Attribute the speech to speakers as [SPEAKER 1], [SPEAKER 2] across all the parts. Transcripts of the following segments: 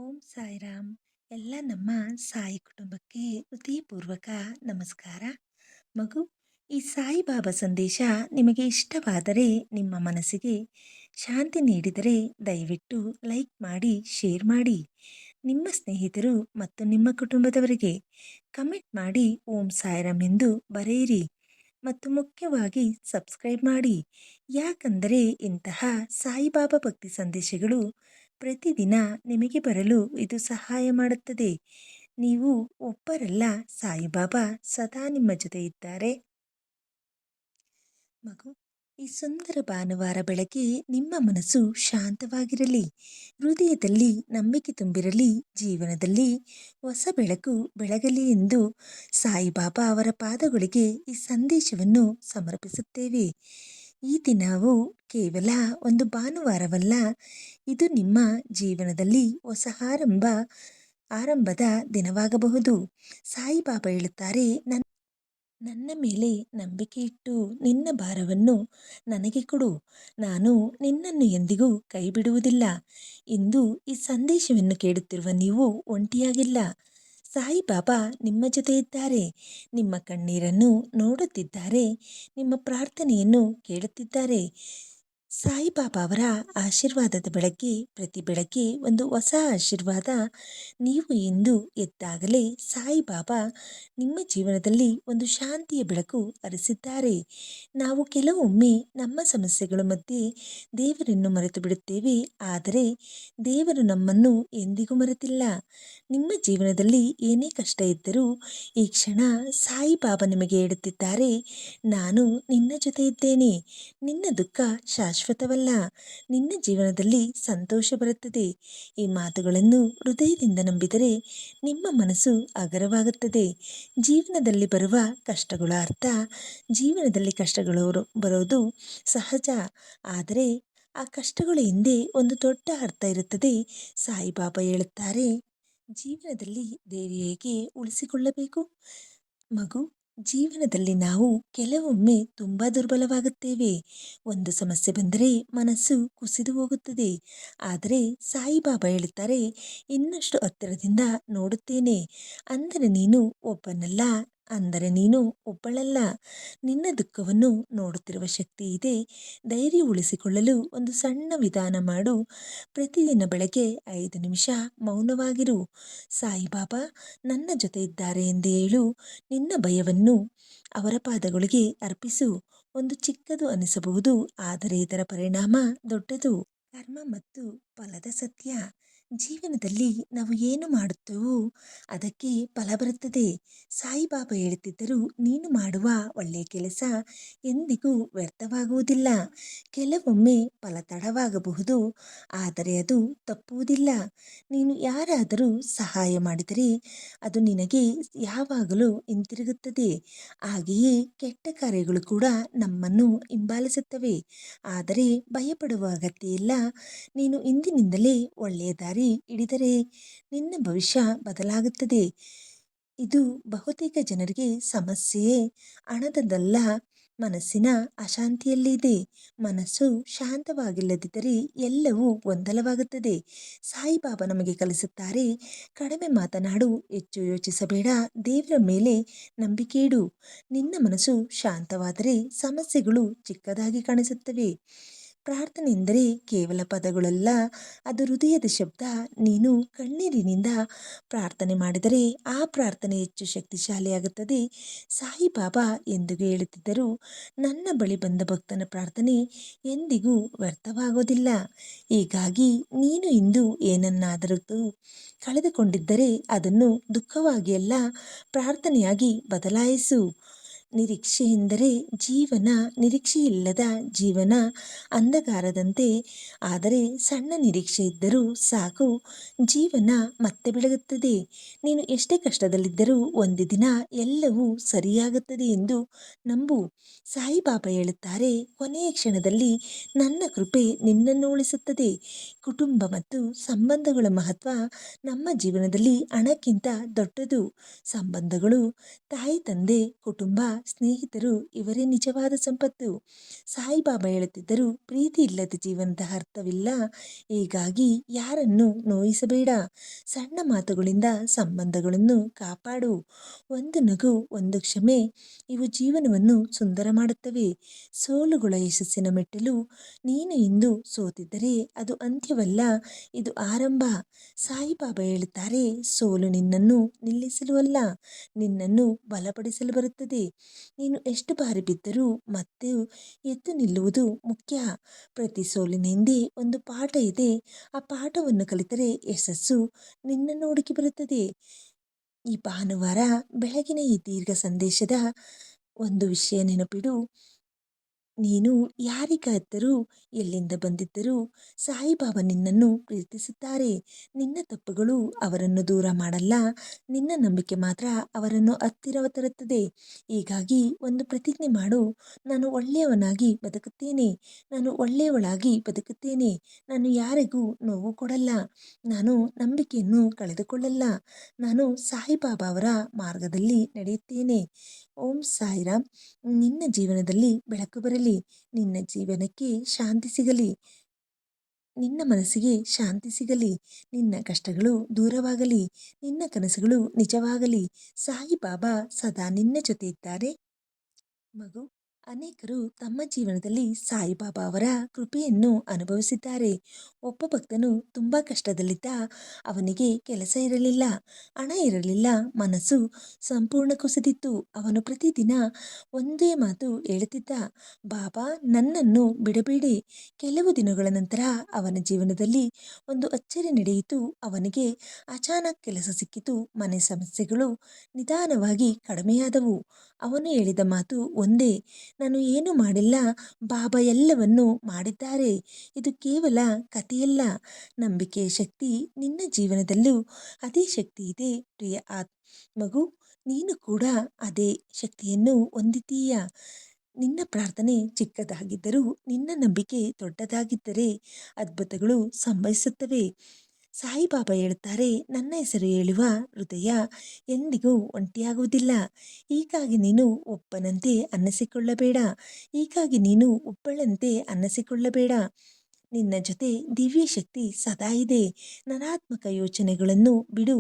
[SPEAKER 1] ಓಂ ಸಾಯಿರಾಮ್. ಎಲ್ಲ ನಮ್ಮ ಸಾಯಿ ಕುಟುಂಬಕ್ಕೆ ಹೃದಯಪೂರ್ವಕ ನಮಸ್ಕಾರ. ಮಗು, ಈ ಸಾಯಿಬಾಬಾ ಸಂದೇಶ ನಿಮಗೆ ಇಷ್ಟವಾದರೆ, ನಿಮ್ಮ ಮನಸ್ಸಿಗೆ ಶಾಂತಿ ನೀಡಿದರೆ ದಯವಿಟ್ಟು ಲೈಕ್ ಮಾಡಿ, ಶೇರ್ ಮಾಡಿ. ನಿಮ್ಮ ಸ್ನೇಹಿತರು ಮತ್ತು ನಿಮ್ಮ ಕುಟುಂಬದವರಿಗೆ ಕಮೆಂಟ್ ಮಾಡಿ ಓಂ ಸಾಯಿರಾಮ್ ಎಂದು ಬರೆಯಿರಿ. ಮತ್ತು ಮುಖ್ಯವಾಗಿ ಸಬ್ಸ್ಕ್ರೈಬ್ ಮಾಡಿ. ಯಾಕಂದರೆ ಇಂತಹ ಸಾಯಿಬಾಬಾ ಭಕ್ತಿ ಸಂದೇಶಗಳು ಪ್ರತಿದಿನ ನಿಮಗೆ ಬರಲು ಇದು ಸಹಾಯ ಮಾಡುತ್ತದೆ. ನೀವು ಒಬ್ಬರಲ್ಲ, ಸಾಯಿಬಾಬಾ ಸದಾ ನಿಮ್ಮ ಜೊತೆ ಇದ್ದಾರೆ. ಮಗು, ಈ ಸುಂದರ ಭಾನುವಾರ ಬೆಳಗ್ಗೆ ನಿಮ್ಮ ಮನಸ್ಸು ಶಾಂತವಾಗಿರಲಿ, ಹೃದಯದಲ್ಲಿ ನಂಬಿಕೆ ತುಂಬಿರಲಿ, ಜೀವನದಲ್ಲಿ ಹೊಸ ಬೆಳಕು ಬೆಳಗಲಿ ಎಂದು ಸಾಯಿಬಾಬಾ ಅವರ ಪಾದಗಳಿಗೆ ಈ ಸಂದೇಶವನ್ನು ಸಮರ್ಪಿಸುತ್ತೇವೆ. ಈ ದಿನವು ಕೇವಲ ಒಂದು ಭಾನುವಾರವಲ್ಲ, ಇದು ನಿಮ್ಮ ಜೀವನದಲ್ಲಿ ಹೊಸ ಆರಂಭದ ದಿನವಾಗಬಹುದು. ಸಾಯಿಬಾಬಾ ಹೇಳುತ್ತಾರೆ, ನನ್ನ ಮೇಲೆ ನಂಬಿಕೆ ಇಟ್ಟು ನಿನ್ನ ಭಾರವನ್ನು ನನಗೆ ಕೊಡು, ನಾನು ನಿನ್ನನ್ನು ಎಂದಿಗೂ ಕೈ ಬಿಡುವುದಿಲ್ಲ. ಇಂದು ಈ ಸಂದೇಶವನ್ನು ಕೇಳುತ್ತಿರುವ ನೀವು ಒಂಟಿಯಾಗಿಲ್ಲ. ಸಾಯಿಬಾಬಾ ನಿಮ್ಮ ಜೊತೆ ಇದ್ದಾರೆ, ನಿಮ್ಮ ಕಣ್ಣೀರನ್ನು ನೋಡುತ್ತಿದ್ದಾರೆ, ನಿಮ್ಮ ಪ್ರಾರ್ಥನೆಯನ್ನು ಕೇಳುತ್ತಿದ್ದಾರೆ. ಸಾಯಿಬಾಬಾ ಅವರ ಆಶೀರ್ವಾದದ ಬೆಳಗ್ಗೆ ಪ್ರತಿ ಬೆಳಗ್ಗೆ ಒಂದು ಹೊಸ ಆಶೀರ್ವಾದ. ನೀವು ಇಂದು ಎದ್ದಾಗಲೇ ಸಾಯಿಬಾಬಾ ನಿಮ್ಮ ಜೀವನದಲ್ಲಿ ಒಂದು ಶಾಂತಿಯ ಬೆಳಕು ಹರಿಸಿದ್ದಾರೆ. ನಾವು ಕೆಲವೊಮ್ಮೆ ನಮ್ಮ ಸಮಸ್ಯೆಗಳ ಮಧ್ಯೆ ದೇವರನ್ನು ಮರೆತು ಬಿಡುತ್ತೇವೆ, ಆದರೆ ದೇವರು ನಮ್ಮನ್ನು ಎಂದಿಗೂ ಮರೆತಿಲ್ಲ. ನಿಮ್ಮ ಜೀವನದಲ್ಲಿ ಏನೇ ಕಷ್ಟ ಇದ್ದರೂ ಈ ಕ್ಷಣ ಸಾಯಿಬಾಬಾ ನಿಮಗೆ ಹೇಳುತ್ತಿದ್ದಾರೆ, ನಾನು ನಿನ್ನ ಜೊತೆ ಇದ್ದೇನೆ. ನಿನ್ನ ದುಃಖ ಶಾಶ್ವತವಲ್ಲ, ನಿನ್ನ ಜೀವನದಲ್ಲಿ ಸಂತೋಷ ಬರುತ್ತದೆ. ಈ ಮಾತುಗಳನ್ನು ಹೃದಯದಿಂದ ನಂಬಿದರೆ ನಿಮ್ಮ ಮನಸ್ಸು ಹಗರವಾಗುತ್ತದೆ. ಜೀವನದಲ್ಲಿ ಬರುವ ಕಷ್ಟಗಳ ಅರ್ಥ, ಜೀವನದಲ್ಲಿ ಕಷ್ಟಗಳು ಬರೋದು ಸಹಜ, ಆದರೆ ಆ ಕಷ್ಟಗಳ ಹಿಂದೆ ಒಂದು ದೊಡ್ಡ ಅರ್ಥ ಇರುತ್ತದೆ. ಸಾಯಿಬಾಬಾ ಹೇಳುತ್ತಾರೆ, ಜೀವನದಲ್ಲಿ ಧೈರ್ಯ ಹೇಗೆ ಉಳಿಸಿಕೊಳ್ಳಬೇಕು. ಮಗು, ಜೀವನದಲ್ಲಿ ನಾವು ಕೆಲವೊಮ್ಮೆ ತುಂಬ ದುರ್ಬಲವಾಗುತ್ತೇವೆ. ಒಂದು ಸಮಸ್ಯೆ ಬಂದರೆ ಮನಸ್ಸು ಕುಸಿದು ಹೋಗುತ್ತದೆ. ಆದರೆ ಸಾಯಿಬಾಬಾ ಹೇಳುತ್ತಾರೆ, ಇನ್ನಷ್ಟು ಹತ್ತಿರದಿಂದ ನೋಡುತ್ತೇನೆ, ಅಂದರೆ ನೀನು ಒಬ್ಬನಲ್ಲ, ಅಂದರೆ ನೀನು ಒಬ್ಬಳಲ್ಲ. ನಿನ್ನ ದುಃಖವನ್ನು ನೋಡುತ್ತಿರುವ ಶಕ್ತಿ ಇದೆ. ಧೈರ್ಯ ಉಳಿಸಿಕೊಳ್ಳಲು ಒಂದು ಸಣ್ಣ ವಿಧಾನ ಮಾಡು. ಪ್ರತಿದಿನ ಬೆಳಗ್ಗೆ 5 ನಿಮಿಷ ಮೌನವಾಗಿರು. ಸಾಯಿಬಾಬಾ ನನ್ನ ಜೊತೆ ಇದ್ದಾರೆ ಎಂದು ಹೇಳು. ನಿನ್ನ ಭಯವನ್ನು ಅವರ ಪಾದಗಳಿಗೆ ಅರ್ಪಿಸು. ಒಂದು ಚಿಕ್ಕದು ಅನಿಸಬಹುದು, ಆದರೆ ಇದರ ಪರಿಣಾಮ ದೊಡ್ಡದು. ಕರ್ಮ ಮತ್ತು ಫಲದ ಸತ್ಯ. ಜೀವನದಲ್ಲಿ ನಾವು ಏನು ಮಾಡುತ್ತೇವೋ ಅದಕ್ಕೆ ಫಲ ಬರುತ್ತದೆ. ಸಾಯಿಬಾಬಾ ಹೇಳುತ್ತಿದ್ದರು, ನೀನು ಮಾಡುವ ಒಳ್ಳೆಯ ಕೆಲಸ ಎಂದಿಗೂ ವ್ಯರ್ಥವಾಗುವುದಿಲ್ಲ. ಕೆಲವೊಮ್ಮೆ ಫಲ ತಡವಾಗಬಹುದು, ಆದರೆ ಅದು ತಪ್ಪುವುದಿಲ್ಲ. ನೀನು ಯಾರಾದರೂ ಸಹಾಯ ಮಾಡಿದರೆ ಅದು ನಿನಗೆ ಯಾವಾಗಲೂ ಹಿಂತಿರುಗುತ್ತದೆ. ಹಾಗೆಯೇ ಕೆಟ್ಟ ಕಾರ್ಯಗಳು ಕೂಡ ನಮ್ಮನ್ನು ಹಿಂಬಾಲಿಸುತ್ತವೆ, ಆದರೆ ಭಯಪಡುವ ಅಗತ್ಯ ಇಲ್ಲ. ನೀನು ಇಂದಿನಿಂದಲೇ ಒಳ್ಳೆಯ ದಾರಿ ಹಿಡಿದರೆ ನಿನ್ನ ಭವಿಷ್ಯ ಬದಲಾಗುತ್ತದೆ. ಇದು ಬಹುತೇಕ ಜನರಿಗೆ ಸಮಸ್ಯೆಯೇ ಹಣದಲ್ಲ, ಮನಸ್ಸಿನ ಅಶಾಂತಿಯಲ್ಲಿದೆ. ಮನಸ್ಸು ಶಾಂತವಾಗಿಲ್ಲದಿದ್ದರೆ ಎಲ್ಲವೂ ಗೊಂದಲವಾಗುತ್ತದೆ. ಸಾಯಿಬಾಬಾ ನಮಗೆ ಕಲಿಸುತ್ತಾರೆ, ಕಡಿಮೆ ಮಾತನಾಡು, ಹೆಚ್ಚು ಯೋಚಿಸಬೇಡ, ದೇವರ ಮೇಲೆ ನಂಬಿಕೆ ಇಡು. ನಿನ್ನ ಮನಸ್ಸು ಶಾಂತವಾದರೆ ಸಮಸ್ಯೆಗಳು ಚಿಕ್ಕದಾಗಿ ಕಾಣಿಸುತ್ತವೆ. ಪ್ರಾರ್ಥನೆ ಎಂದರೆ ಕೇವಲ ಪದಗಳಲ್ಲ, ಅದು ಹೃದಯದ ಶಬ್ದ. ನೀನು ಕಣ್ಣೀರಿನಿಂದ ಪ್ರಾರ್ಥನೆ ಮಾಡಿದರೆ ಆ ಪ್ರಾರ್ಥನೆ ಹೆಚ್ಚು ಶಕ್ತಿಶಾಲಿಯಾಗುತ್ತದೆ. ಸಾಯಿಬಾಬಾ ಎಂದಿಗೂ ಹೇಳುತ್ತಿದ್ದರು, ನನ್ನ ಬಳಿ ಬಂದ ಭಕ್ತನ ಪ್ರಾರ್ಥನೆ ಎಂದಿಗೂ ವ್ಯರ್ಥವಾಗೋದಿಲ್ಲ. ಹೀಗಾಗಿ ನೀನು ಇಂದು ಏನನ್ನಾದರೂ ಕಳೆದುಕೊಂಡಿದ್ದರೆ ಅದನ್ನು ದುಃಖವಾಗಿ ಅಲ್ಲ, ಪ್ರಾರ್ಥನೆಯಾಗಿ ಬದಲಾಯಿಸು. ನಿರೀಕ್ಷೆ ಎಂದರೆ ಜೀವನ, ನಿರೀಕ್ಷೆಯಿಲ್ಲದ ಜೀವನ ಅಂಧಕಾರದಂತೆ. ಆದರೆ ಸಣ್ಣ ನಿರೀಕ್ಷೆ ಇದ್ದರೂ ಸಾಕು, ಜೀವನ ಮತ್ತೆ ಬೆಳಗುತ್ತದೆ. ನೀನು ಎಷ್ಟೇ ಕಷ್ಟದಲ್ಲಿದ್ದರೂ ಒಂದು ದಿನ ಎಲ್ಲವೂ ಸರಿಯಾಗುತ್ತದೆ ಎಂದು ನಂಬು. ಸಾಯಿಬಾಬಾ ಹೇಳುತ್ತಾರೆ, ಕೊನೆಯ ಕ್ಷಣದಲ್ಲಿ ನನ್ನ ಕೃಪೆ ನಿನ್ನನ್ನು ಉಳಿಸುತ್ತದೆ. ಕುಟುಂಬ ಮತ್ತು ಸಂಬಂಧಗಳ ಮಹತ್ವ ನಮ್ಮ ಜೀವನದಲ್ಲಿ ಹಣಕ್ಕಿಂತ ದೊಡ್ಡದು. ಸಂಬಂಧಗಳು, ತಾಯಿ ತಂದೆ, ಕುಟುಂಬ ಸ್ನೇಹಿತರು ಇವರೇ ನಿಜವಾದ ಸಂಪತ್ತು. ಸಾಯಿಬಾಬಾ ಹೇಳುತ್ತಿದ್ದರು, ಪ್ರೀತಿ ಇಲ್ಲದ ಜೀವನದ ಅರ್ಥವಿಲ್ಲ. ಹೀಗಾಗಿ ಯಾರನ್ನು ನೋಯಿಸಬೇಡ. ಸಣ್ಣ ಮಾತುಗಳಿಂದ ಸಂಬಂಧಗಳನ್ನು ಕಾಪಾಡು. ಒಂದು ನಗು, ಒಂದು ಕ್ಷಮೆ ಇವು ಜೀವನವನ್ನು ಸುಂದರ ಮಾಡುತ್ತವೆ. ಸೋಲುಗಳ ಯಶಸ್ಸಿನ ಮೆಟ್ಟಿಲು. ನೀನು ಇಂದು ಸೋತಿದ್ದರೆ ಅದು ಅಂತ್ಯವಲ್ಲ, ಇದು ಆರಂಭ. ಸಾಯಿಬಾಬಾ ಹೇಳುತ್ತಾರೆ, ಸೋಲು ನಿನ್ನನ್ನು ನಿಲ್ಲಿಸಲು ಅಲ್ಲ, ನಿನ್ನನ್ನು ಬಲಪಡಿಸಲು ಬರುತ್ತದೆ. ನೀನು ಎಷ್ಟು ಬಾರಿ ಬಿದ್ದರೂ ಮತ್ತೆ ಎದ್ದು ನಿಲ್ಲುವುದು ಮುಖ್ಯ. ಪ್ರತಿ ಸೋಲಿನ ಹಿಂದೆ ಒಂದು ಪಾಠ ಇದೆ. ಆ ಪಾಠವನ್ನು ಕಲಿತರೆ ಯಶಸ್ಸು ನಿನ್ನನ್ನು ಹುಡುಕಿ ಬರುತ್ತದೆ. ಈ ಭಾನುವಾರ ಬೆಳಗಿನ ಈ ದೀರ್ಘ ಸಂದೇಶದ ಒಂದು ವಿಷಯ ನೆನಪಿಡು. ನೀನು ಯಾರಿಗಾದರೂ ಎಲ್ಲಿಂದ ಬಂದಿದ್ದರೂ ಸಾಯಿಬಾಬಾ ನಿನ್ನನ್ನು ಪ್ರೀತಿಸುತ್ತಾರೆ. ನಿನ್ನ ತಪ್ಪುಗಳು ಅವರನ್ನು ದೂರ ಮಾಡಲ್ಲ, ನಿನ್ನ ನಂಬಿಕೆ ಮಾತ್ರ ಅವರನ್ನು ಹತ್ತಿರ ತರುತ್ತದೆ. ಹೀಗಾಗಿ ಒಂದು ಪ್ರತಿಜ್ಞೆ ಮಾಡು. ನಾನು ಒಳ್ಳೆಯವನಾಗಿ ಬದುಕುತ್ತೇನೆ, ನಾನು ಒಳ್ಳೆಯವಳಾಗಿ ಬದುಕುತ್ತೇನೆ, ನಾನು ಯಾರಿಗೂ ನೋವು ಕೊಡಲ್ಲ, ನಾನು ನಂಬಿಕೆಯನ್ನು ಕಳೆದುಕೊಳ್ಳಲ್ಲ, ನಾನು ಸಾಯಿಬಾಬಾ ಅವರ ಮಾರ್ಗದಲ್ಲಿ ನಡೆಯುತ್ತೇನೆ. ಓಂ ಸಾಯಿರಾಮ್. ನಿನ್ನ ಜೀವನದಲ್ಲಿ ಬೆಳಕು ಬರಲಿ, ನಿನ್ನ ಜೀವನಕ್ಕೆ ಶಾಂತಿ ಸಿಗಲಿ, ನಿನ್ನ ಮನಸ್ಸಿಗೆ ಶಾಂತಿ ಸಿಗಲಿ, ನಿನ್ನ ಕಷ್ಟಗಳು ದೂರವಾಗಲಿ, ನಿನ್ನ ಕನಸುಗಳು ನಿಜವಾಗಲಿ. ಸಾಯಿಬಾಬಾ ಸದಾ ನಿನ್ನ ಜೊತೆ ಇದ್ದಾರೆ ಮಗು. ಅನೇಕರು ತಮ್ಮ ಜೀವನದಲ್ಲಿ ಸಾಯಿಬಾಬಾ ಅವರ ಕೃಪೆಯನ್ನು ಅನುಭವಿಸಿದ್ದಾರೆ. ಒಬ್ಬ ಭಕ್ತನು ತುಂಬ ಕಷ್ಟದಲ್ಲಿದ್ದ. ಅವನಿಗೆ ಕೆಲಸ ಇರಲಿಲ್ಲ, ಹಣ ಇರಲಿಲ್ಲ, ಮನಸ್ಸು ಸಂಪೂರ್ಣ ಕುಸಿದಿತ್ತು. ಅವನು ಪ್ರತಿದಿನ ಒಂದೇ ಮಾತು ಹೇಳುತ್ತಿದ್ದ, ಬಾಬಾ ನನ್ನನ್ನು ಬಿಡಬೇಡಿ. ಕೆಲವು ದಿನಗಳ ನಂತರ ಅವನ ಜೀವನದಲ್ಲಿ ಒಂದು ಅಚ್ಚರಿ ನಡೆಯಿತು. ಅವನಿಗೆ ಅಚಾನಕ್ ಕೆಲಸ ಸಿಕ್ಕಿತು. ಮನೆ ಸಮಸ್ಯೆಗಳು ನಿಧಾನವಾಗಿ ಕಡಿಮೆಯಾದವು. ಅವನು ಹೇಳಿದ ಮಾತು ಒಂದೇ, ನಾನು ಏನು ಮಾಡಿಲ್ಲ, ಬಾಬಾ ಎಲ್ಲವನ್ನೂ ಮಾಡಿದ್ದಾರೆ. ಇದು ಕೇವಲ ಕಥೆಯಲ್ಲ, ನಂಬಿಕೆಯ ಶಕ್ತಿ. ನಿನ್ನ ಜೀವನದಲ್ಲೂ ಅದೇ ಶಕ್ತಿ ಇದೆ ಪ್ರಿಯ ಮಗು. ನೀನು ಕೂಡ ಅದೇ ಶಕ್ತಿಯನ್ನು ಹೊಂದಿದ್ದೀಯ. ನಿನ್ನ ಪ್ರಾರ್ಥನೆ ಚಿಕ್ಕದಾಗಿದ್ದರೂ ನಿನ್ನ ನಂಬಿಕೆ ದೊಡ್ಡದಾಗಿದ್ದರೆ ಅದ್ಭುತಗಳು ಸಂಭವಿಸುತ್ತವೆ. ಸಾಯಿಬಾಬಾ ಹೇಳುತ್ತಾರೆ, ನನ್ನ ಹೆಸರು ಹೇಳುವ ಹೃದಯ ಎಂದಿಗೂ ಒಂಟಿಯಾಗುವುದಿಲ್ಲ. ಹೀಗಾಗಿ ನೀನು ಒಬ್ಬನಂತೆ ಅನ್ನಿಸಿಕೊಳ್ಳಬೇಡ, ಹೀಗಾಗಿ ನೀನು ಒಬ್ಬಳಂತೆ ಅನ್ನಿಸಿಕೊಳ್ಳಬೇಡ. ನಿನ್ನ ಜೊತೆ ದಿವ್ಯ ಶಕ್ತಿ ಸದಾ ಇದೆ. ನಕಾರಾತ್ಮಕ ಯೋಚನೆಗಳನ್ನು ಬಿಡು.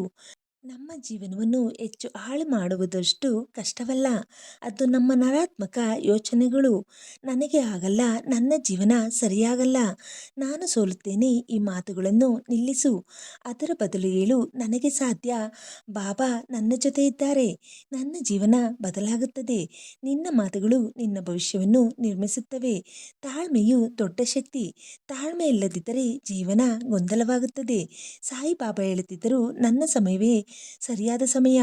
[SPEAKER 1] ನಮ್ಮ ಜೀವನವನ್ನು ಹೆಚ್ಚು ಹಾಳು ಮಾಡುವುದಷ್ಟು ಕಷ್ಟವಲ್ಲ, ಅದು ನಮ್ಮ ನಕಾರಾತ್ಮಕ ಯೋಚನೆಗಳು. ನನಗೆ ಆಗಲ್ಲ, ನನ್ನ ಜೀವನ ಸರಿಯಾಗಲ್ಲ, ನಾನು ಸೋಲುತ್ತೇನೆ, ಈ ಮಾತುಗಳನ್ನು ನಿಲ್ಲಿಸು. ಅದರ ಬದಲು ಹೇಳು, ನನಗೆ ಸಾಧ್ಯ, ಬಾಬಾ ನನ್ನ ಜೊತೆ ಇದ್ದಾರೆ, ನನ್ನ ಜೀವನ ಬದಲಾಗುತ್ತದೆ. ನಿನ್ನ ಮಾತುಗಳು ನಿನ್ನ ಭವಿಷ್ಯವನ್ನು ನಿರ್ಮಿಸುತ್ತವೆ. ತಾಳ್ಮೆಯು ದೊಡ್ಡ ಶಕ್ತಿ. ತಾಳ್ಮೆ ಇಲ್ಲದಿದ್ದರೆ ಜೀವನ ಗೊಂದಲವಾಗುತ್ತದೆ. ಸಾಯಿಬಾಬಾ ಹೇಳುತ್ತಿದ್ದರು, ನನ್ನ ಸಮಯವೇ ಸರಿಯಾದ ಸಮಯ.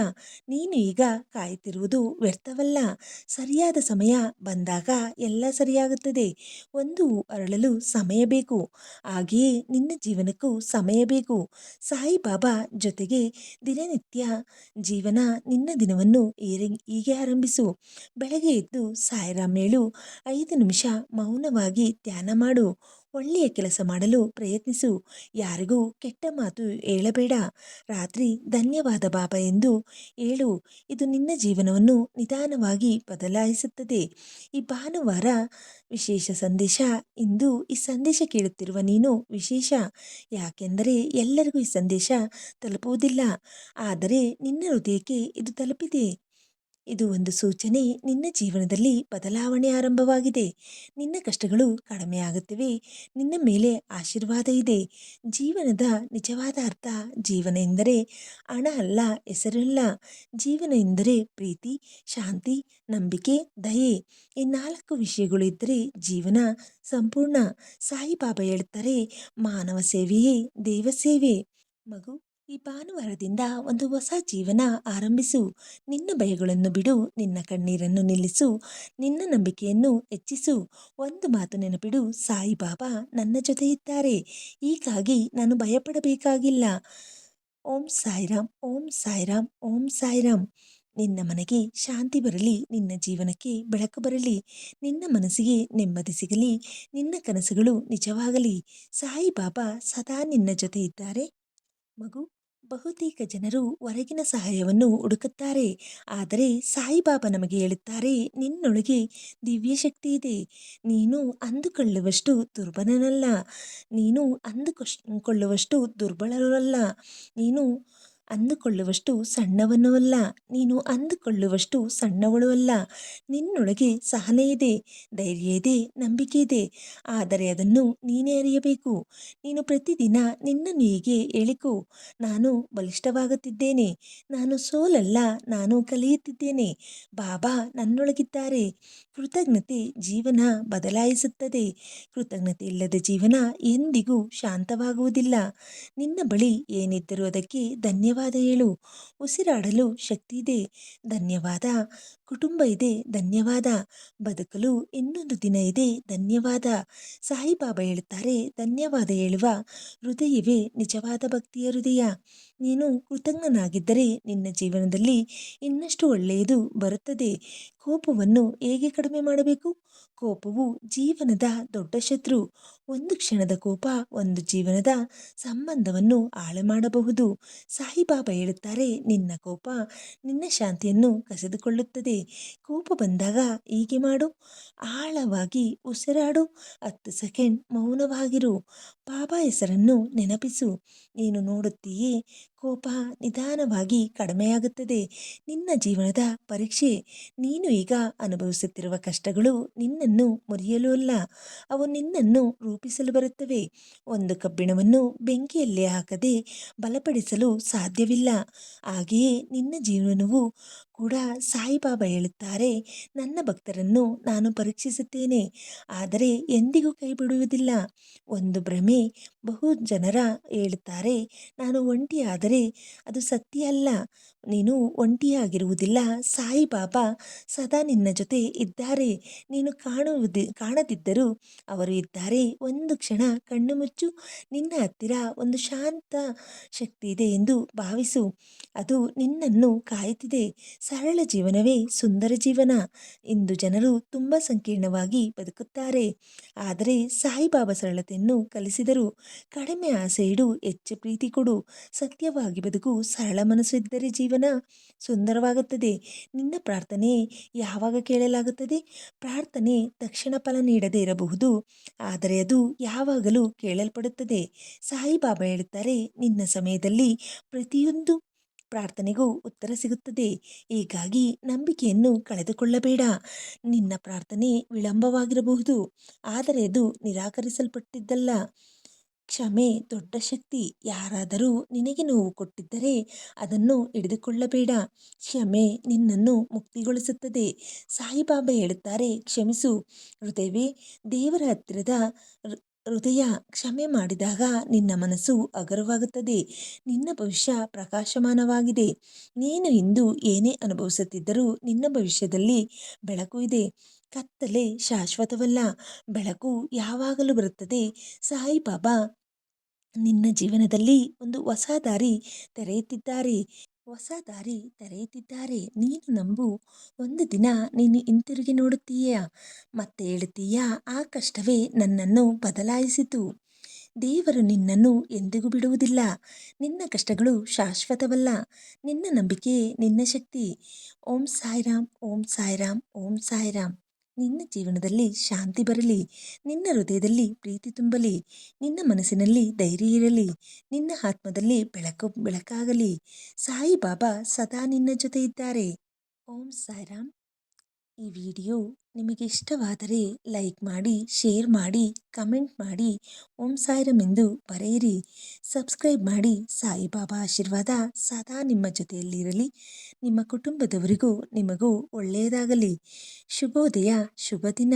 [SPEAKER 1] ನೀನು ಈಗ ಕಾಯುತ್ತಿರುವುದು ವ್ಯರ್ಥವಲ್ಲ. ಸರಿಯಾದ ಸಮಯ ಬಂದಾಗ ಎಲ್ಲ ಸರಿಯಾಗುತ್ತದೆ. ಒಂದು ಅರಳಲು ಸಮಯ ಬೇಕು, ಹಾಗೆಯೇ ನಿನ್ನ ಜೀವನಕ್ಕೂ ಸಮಯ ಬೇಕು. ಸಾಯಿಬಾಬಾ ಜೊತೆಗೆ ದಿನನಿತ್ಯ ಜೀವನ. ನಿನ್ನ ದಿನವನ್ನು ಹೀಗೆ ಆರಂಭಿಸು. ಬೆಳಗ್ಗೆ ಎದ್ದು ಸಾಯಿರಾಮ್ ಹೇಳು, 5 ನಿಮಿಷ ಮೌನವಾಗಿ ಧ್ಯಾನ ಮಾಡು. ಒಳ್ಳೆಯ ಕೆಲಸ ಮಾಡಲು ಪ್ರಯತ್ನಿಸು. ಯಾರಿಗೂ ಕೆಟ್ಟ ಮಾತು ಹೇಳಬೇಡ. ರಾತ್ರಿ ಧನ್ಯವಾದ ಬಾಬಾ ಎಂದು ಹೇಳು. ಇದು ನಿನ್ನ ಜೀವನವನ್ನು ನಿಧಾನವಾಗಿ ಬದಲಾಯಿಸುತ್ತದೆ. ಈ ಭಾನುವಾರ ವಿಶೇಷ ಸಂದೇಶ. ಇಂದು ಈ ಸಂದೇಶ ಕೇಳುತ್ತಿರುವ ನೀನು ವಿಶೇಷ. ಯಾಕೆಂದರೆ ಎಲ್ಲರಿಗೂ ಈ ಸಂದೇಶ ತಲುಪುವುದಿಲ್ಲ, ಆದರೆ ನಿನ್ನ ಹೃದಯಕ್ಕೆ ಇದು ತಲುಪಿದೆ. ಇದು ಒಂದು ಸೂಚನೆ. ನಿನ್ನ ಜೀವನದಲ್ಲಿ ಬದಲಾವಣೆ ಆರಂಭವಾಗಿದೆ. ನಿನ್ನ ಕಷ್ಟಗಳು ಕಡಿಮೆಯಾಗುತ್ತಿವೆ. ನಿನ್ನ ಮೇಲೆ ಆಶೀರ್ವಾದ ಇದೆ. ಜೀವನದ ನಿಜವಾದ ಅರ್ಥ. ಜೀವನ ಎಂದರೆ ಹಣ ಅಲ್ಲ, ಹೆಸರಲ್ಲ. ಜೀವನ ಎಂದರೆ ಪ್ರೀತಿ, ಶಾಂತಿ, ನಂಬಿಕೆ, ದಯೆ. ಈ 4 ವಿಷಯಗಳು ಇದ್ದರೆ ಜೀವನ ಸಂಪೂರ್ಣ. ಸಾಯಿಬಾಬಾ ಹೇಳುತ್ತಾರೆ, ಮಾನವ ಸೇವೆಯೇ ದೇವ ಸೇವೆ. ಮಗು, ಈ ಭಾನುವಾರದಿಂದ ಒಂದು ಹೊಸ ಜೀವನ ಆರಂಭಿಸು. ನಿನ್ನ ಭಯಗಳನ್ನು ಬಿಡು, ನಿನ್ನ ಕಣ್ಣೀರನ್ನು ನಿಲ್ಲಿಸು, ನಿನ್ನ ನಂಬಿಕೆಯನ್ನು ಹೆಚ್ಚಿಸು. ಒಂದು ಮಾತು ನೆನಪಿಡು, ಸಾಯಿಬಾಬಾ ನನ್ನ ಜೊತೆ ಇದ್ದಾರೆ, ಹೀಗಾಗಿ ನಾನು ಭಯಪಡಬೇಕಾಗಿಲ್ಲ. ಓಂ ಸಾಯಿರಾಮ್, ಓಂ ಸಾಯಿರಾಮ್, ಓಂ ಸಾಯಿರಾಮ್. ನಿನ್ನ ಮನೆಗೆ ಶಾಂತಿ ಬರಲಿ, ನಿನ್ನ ಜೀವನಕ್ಕೆ ಬೆಳಕು ಬರಲಿ, ನಿನ್ನ ಮನಸ್ಸಿಗೆ ನೆಮ್ಮದಿ ಸಿಗಲಿ, ನಿನ್ನ ಕನಸುಗಳು ನಿಜವಾಗಲಿ. ಸಾಯಿಬಾಬಾ ಸದಾ ನಿನ್ನ ಜೊತೆ ಇದ್ದಾರೆ ಮಗು. ಬಹುತೇಕ ಜನರು ಹೊರಗಿನ ಸಹಾಯವನ್ನು ಹುಡುಕುತ್ತಾರೆ. ಆದರೆ ಸಾಯಿಬಾಬಾ ನಮಗೆ ಹೇಳುತ್ತಾರೆ, ನಿನ್ನೊಳಗೆ ದಿವ್ಯ ಶಕ್ತಿ ಇದೆ. ನೀನು ಅಂದುಕೊಳ್ಳುವಷ್ಟು ದುರ್ಬಲನಲ್ಲ. ನೀನು ಅಂದುಕೊಳ್ಳುವಷ್ಟು ದುರ್ಬಲರೂ ಅಲ್ಲ. ನೀನು ಅಂದುಕೊಳ್ಳುವಷ್ಟು ಸಣ್ಣವನೂ ಅಲ್ಲ. ನೀನು ಅಂದುಕೊಳ್ಳುವಷ್ಟು ಸಣ್ಣವಳು ಅಲ್ಲ. ನಿನ್ನೊಳಗೆ ಸಹನೆ ಇದೆ, ಧೈರ್ಯ ಇದೆ, ನಂಬಿಕೆ ಇದೆ. ಆದರೆ ಅದನ್ನು ನೀನೇ ಅರಿಯಬೇಕು. ನೀನು ಪ್ರತಿದಿನ ನಿನ್ನನ್ನು ಹೀಗೆ ಹೇಳಿಕೊ, ನಾನು ಬಲಿಷ್ಠವಾಗುತ್ತಿದ್ದೇನೆ. ನಾನು ಸೋಲಲ್ಲ, ನಾನು ಕಲಿಯುತ್ತಿದ್ದೇನೆ. ಬಾಬಾ ನನ್ನೊಳಗಿದ್ದಾರೆ. ಕೃತಜ್ಞತೆ ಜೀವನ ಬದಲಾಯಿಸುತ್ತದೆ. ಕೃತಜ್ಞತೆ ಇಲ್ಲದ ಜೀವನ ಎಂದಿಗೂ ಶಾಂತವಾಗುವುದಿಲ್ಲ. ನಿನ್ನ ಬಳಿ ಏನಿದ್ದರೂ ಅದಕ್ಕೆ ಧನ್ಯವಾದ ಹೇಳು. ಉಸಿರಾಡಲು ಶಕ್ತಿ ಇದೆ, ಧನ್ಯವಾದ. ಕುಟುಂಬ ಇದೆ, ಧನ್ಯವಾದ. ಬದುಕಲು ಇನ್ನೊಂದು ದಿನ ಇದೆ, ಧನ್ಯವಾದ. ಸಾಯಿಬಾಬಾ ಹೇಳುತ್ತಾರೆ, ಧನ್ಯವಾದ ಹೇಳುವ ಹೃದಯವೇ ನಿಜವಾದ ಭಕ್ತಿಯ ಹೃದಯ. ನೀನು ಕೃತಜ್ಞನಾಗಿದ್ದರೆ ನಿನ್ನ ಜೀವನದಲ್ಲಿ ಇನ್ನಷ್ಟು ಒಳ್ಳೆಯದು ಬರುತ್ತದೆ. ಕೋಪವನ್ನು ಹೇಗೆ ಕಡಿಮೆ ಮಾಡಬೇಕು? ಕೋಪವು ಜೀವನದ ದೊಡ್ಡ ಶತ್ರು. ಒಂದು ಕ್ಷಣದ ಕೋಪ ಒಂದು ಜೀವನದ ಸಂಬಂಧವನ್ನು ಹಾಳು ಮಾಡಬಹುದು. ಸಾಯಿಬಾಬಾ ಹೇಳುತ್ತಾರೆ, ನಿನ್ನ ಕೋಪ ನಿನ್ನ ಶಾಂತಿಯನ್ನು ಕಸಿದುಕೊಳ್ಳುತ್ತದೆ. ಕೋಪ ಬಂದಾಗ ಹೀಗೆ ಮಾಡು, ಆಳವಾಗಿ ಉಸಿರಾಡು, 10 ಸೆಕೆಂಡ್ ಮೌನವಾಗಿರು, ಬಾಬಾ ಹೆಸರನ್ನು ನೆನಪಿಸು. ನೀನು ನೋಡುತ್ತೀಯೇ, ಕೋಪ ನಿಧಾನವಾಗಿ ಕಡಿಮೆಯಾಗುತ್ತದೆ. ನಿನ್ನ ಜೀವನದ ಪರೀಕ್ಷೆ. ನೀನು ಈಗ ಅನುಭವಿಸುತ್ತಿರುವ ಕಷ್ಟಗಳು ನಿನ್ನನ್ನು ಮುರಿಯಲು ಅಲ್ಲ, ಅವು ನಿನ್ನನ್ನು ರೂಪಿಸಲು ಬರುತ್ತವೆ. ಒಂದು ಕಬ್ಬಿಣವನ್ನು ಬೆಂಕಿಯಲ್ಲಿ ಹಾಕದೆ ಬಲಪಡಿಸಲು ಸಾಧ್ಯವಿಲ್ಲ. ಹಾಗೆಯೇ ನಿನ್ನ ಜೀವನವು ಕೂಡ. ಸಾಯಿಬಾಬಾ ಹೇಳುತ್ತಾರೆ, ನನ್ನ ಭಕ್ತರನ್ನು ನಾನು ಪರೀಕ್ಷಿಸುತ್ತೇನೆ, ಆದರೆ ಎಂದಿಗೂ ಕೈ ಬಿಡುವುದಿಲ್ಲ. ಒಂದು ಭ್ರಮೆ. ಬಹು ಜನರ ಹೇಳುತ್ತಾರೆ, ನಾನು ಒಂಟಿಯಾದರೆ. ಅದು ಸತ್ಯ ಅಲ್ಲ. ನೀನು ಒಂಟಿಯಾಗಿರುವುದಿಲ್ಲ. ಸಾಯಿಬಾಬಾ ಸದಾ ನಿನ್ನ ಜೊತೆ ಇದ್ದಾರೆ. ನೀನು ಕಾಣದಿದ್ದರೂ ಅವರು ಇದ್ದಾರೆ. ಒಂದು ಕ್ಷಣ ಕಣ್ಣು ಮುಚ್ಚು. ನಿನ್ನ ಹತ್ತಿರ ಒಂದು ಶಾಂತ ಶಕ್ತಿ ಇದೆ ಎಂದು ಭಾವಿಸು. ಅದು ನಿನ್ನನ್ನು ಕಾಯುತ್ತಿದೆ. ಸರಳ ಜೀವನವೇ ಸುಂದರ ಜೀವನ. ಇಂದು ಜನರು ತುಂಬ ಸಂಕೀರ್ಣವಾಗಿ ಬದುಕುತ್ತಾರೆ. ಆದರೆ ಸಾಯಿಬಾಬಾ ಸರಳತೆಯನ್ನು ಕಲಿಸಿದರು. ಕಡಿಮೆ ಆಸೆ ಇಡು, ಹೆಚ್ಚು ಪ್ರೀತಿ ಕೊಡು. ಸತ್ಯವಾಗಿ ಬದುಕು. ಸರಳ ಮನಸ್ಸು ಇದ್ದರೆ ಜೀವನ ಸುಂದರವಾಗುತ್ತದೆ. ನಿನ್ನ ಪ್ರಾರ್ಥನೆ ಯಾವಾಗ ಕೇಳಲಾಗುತ್ತದೆ? ಪ್ರಾರ್ಥನೆ ತಕ್ಷಣ ಫಲ ನೀಡದೇ ಇರಬಹುದು, ಆದರೆ ಅದು ಯಾವಾಗಲೂ ಕೇಳಲ್ಪಡುತ್ತದೆ. ಸಾಯಿಬಾಬಾ ಹೇಳುತ್ತಾರೆ, ನಿನ್ನ ಸಮಯದಲ್ಲಿ ಪ್ರತಿಯೊಂದು ಪ್ರಾರ್ಥನೆಗೂ ಉತ್ತರ ಸಿಗುತ್ತದೆ. ಹೀಗಾಗಿ ನಂಬಿಕೆಯನ್ನು ಕಳೆದುಕೊಳ್ಳಬೇಡ. ನಿನ್ನ ಪ್ರಾರ್ಥನೆ ವಿಳಂಬವಾಗಿರಬಹುದು, ಆದರೆ ಅದು ನಿರಾಕರಿಸಲ್ಪಟ್ಟಿದ್ದಲ್ಲ. ಕ್ಷಮೆ ದೊಡ್ಡ ಶಕ್ತಿ. ಯಾರಾದರೂ ನಿನಗೆ ನೋವು ಕೊಟ್ಟಿದ್ದರೆ ಅದನ್ನು ಹಿಡಿದುಕೊಳ್ಳಬೇಡ. ಕ್ಷಮೆ ನಿನ್ನನ್ನು ಮುಕ್ತಿಗೊಳಿಸುತ್ತದೆ. ಸಾಯಿಬಾಬಾ ಹೇಳುತ್ತಾರೆ, ಕ್ಷಮಿಸು. ಹೃದಯವೇ ದೇವರ ಹತ್ತಿರದ ಹೃದಯ. ಕ್ಷಮೆ ಮಾಡಿದಾಗ ನಿನ್ನ ಮನಸ್ಸು ಹಗುರವಾಗುತ್ತದೆ. ನಿನ್ನ ಭವಿಷ್ಯ ಪ್ರಕಾಶಮಾನವಾಗಿದೆ. ನೀನು ಇಂದು ಏನೇ ಅನುಭವಿಸುತ್ತಿದ್ದರೂ ನಿನ್ನ ಭವಿಷ್ಯದಲ್ಲಿ ಬೆಳಕು ಇದೆ. ಕತ್ತಲೆ ಶಾಶ್ವತವಲ್ಲ, ಬೆಳಕು ಯಾವಾಗಲೂ ಬರುತ್ತದೆ. ಸಾಯಿಬಾಬಾ ನಿನ್ನ ಜೀವನದಲ್ಲಿ ಒಂದು ಹೊಸ ದಾರಿ ತೆರೆಯುತ್ತಿದ್ದಾರೆ. ಹೊಸ ದಾರಿ ತೆರೆಯುತ್ತಿದ್ದಾರೆ. ನೀನು ನಂಬು. ಒಂದು ದಿನ ನೀನು ಹಿಂತಿರುಗಿ ನೋಡುತ್ತೀಯಾ, ಮತ್ತೆ ಹೇಳುತ್ತೀಯಾ, ಆ ಕಷ್ಟವೇ ನನ್ನನ್ನು ಬದಲಾಯಿಸಿತು. ದೇವರು ನಿನ್ನನ್ನು ಎಂದಿಗೂ ಬಿಡುವುದಿಲ್ಲ. ನಿನ್ನ ಕಷ್ಟಗಳು ಶಾಶ್ವತವಲ್ಲ. ನಿನ್ನ ನಂಬಿಕೆ ನಿನ್ನ ಶಕ್ತಿ. ಓಂ ಸಾಯಿರಾಮ್, ಓಂ ಸಾಯಿರಾಮ್, ಓಂ ಸಾಯಿರಾಮ್. ನಿನ್ನ ಜೀವನದಲ್ಲಿ ಶಾಂತಿ ಬರಲಿ. ನಿನ್ನ ಹೃದಯದಲ್ಲಿ ಪ್ರೀತಿ ತುಂಬಲಿ. ನಿನ್ನ ಮನಸ್ಸಿನಲ್ಲಿ ಧೈರ್ಯ ಇರಲಿ. ನಿನ್ನ ಆತ್ಮದಲ್ಲಿ ಬೆಳಕಾಗಲಿ. ಸಾಯಿಬಾಬಾ ಸದಾ ನಿನ್ನ ಜೊತೆ ಇದ್ದಾರೆ. ಓಂ ಸಾಯಿರಾಮ್. ಈ ವಿಡಿಯೋ ನಿಮಗೆ ಇಷ್ಟವಾದರೆ ಲೈಕ್ ಮಾಡಿ, ಶೇರ್ ಮಾಡಿ, ಕಮೆಂಟ್ ಮಾಡಿ, ಓಂ ಸಾಯಿರಾಮ್ ಎಂದು ಬರೆಯಿರಿ. ಸಬ್ಸ್ಕ್ರೈಬ್ ಮಾಡಿ. ಸಾಯಿಬಾಬಾ ಆಶೀರ್ವಾದ ಸದಾ ನಿಮ್ಮ ಜೊತೆಯಲ್ಲಿರಲಿ. ನಿಮ್ಮ ಕುಟುಂಬದವರಿಗೂ ನಿಮಗೂ ಒಳ್ಳೆಯದಾಗಲಿ. ಶುಭೋದಯ, ಶುಭ ದಿನ.